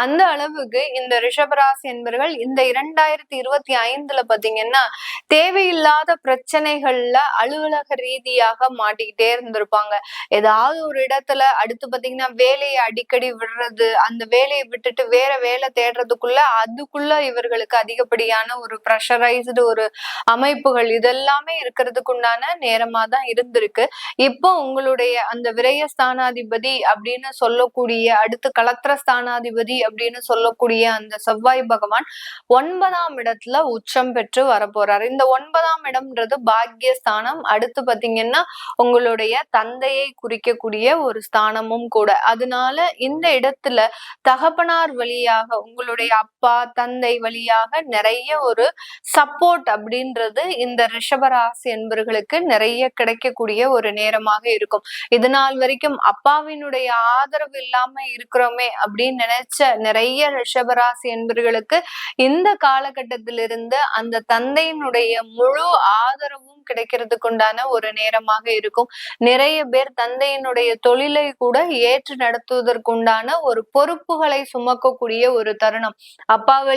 அந்த அளவுக்கு இந்த ரிஷபராசி என்பர்கள் இந்த 2025 பாத்தீங்கன்னா தேவையில்லாத பிரச்சனைகள்ல அலுவலக ரீதியாக மாட்டிக்கிட்டே இருந்திருப்பாங்க. ஏதாவது ஒரு இடத்துல அடுத்து பாத்தீங்கன்னா வேலையை அடிக்கடி விடுறது, அந்த வேலையை விட்டுட்டு வேற வேலை தேடுறதுக்குள்ள அதுக்குள்ள இவர்களுக்கு அதிகப்படியான ஒரு ப்ரெஷரைஸ்டு ஒரு அமைப்புகள் இதெல்லாமே இருக்கிறதுக்கு உண்டான நேரமா தான் இருந்திருக்கு. இப்போ உங்களுடைய அந்த விரய ஸ்தானாதிபதி அப்படின்னு சொல்லக்கூடிய, அடுத்து கலத்திர ஸ்தானாதிபதி அப்படின்னு சொல்லக்கூடிய அந்த செவ்வாய் பகவான் 9ஆம் இடத்துல உச்சம் பெற்று வரப்போறாரு. இந்த 9ஆம் இடம்ன்றது பாக்கியஸ்தானம். அடுத்து பாத்தீங்கன்னா உங்களுடைய தந்தையை குறிக்கக்கூடிய ஒரு ஸ்தானமும் கூட. அதனால இந்த இடத்துல தகப்பனார் வழியாக உங்களுடைய அப்பா தந்தை வழியாக நிறைய ஒரு சப்போர்ட் அப்படின்றது இந்த ரிஷபராசி என்பர்களுக்கு நிறைய கிடைக்கக்கூடிய ஒரு நேரமாக இருக்கும். இது நாள் வரைக்கும் அப்பாவினுடைய ஆதரவு இல்லாம இருக்கிறோமே அப்படின்னு நினைச்ச நிறைய ரிஷபராசி என்பர்களுக்கு இந்த காலகட்டத்திலிருந்து அந்த தந்தையினுடைய முழு ஆதரவும் கிடைக்கிறதுக்கு உண்டான ஒரு நேரமாக இருக்கும். நிறைய பேர் தந்தையினுடைய தொழிலை கூட ஏற்று நடத்துவதற்குண்டான ஒரு பொறுப்புகளை சுமக்கக்கூடிய ஒரு தருணம். அப்பா வழி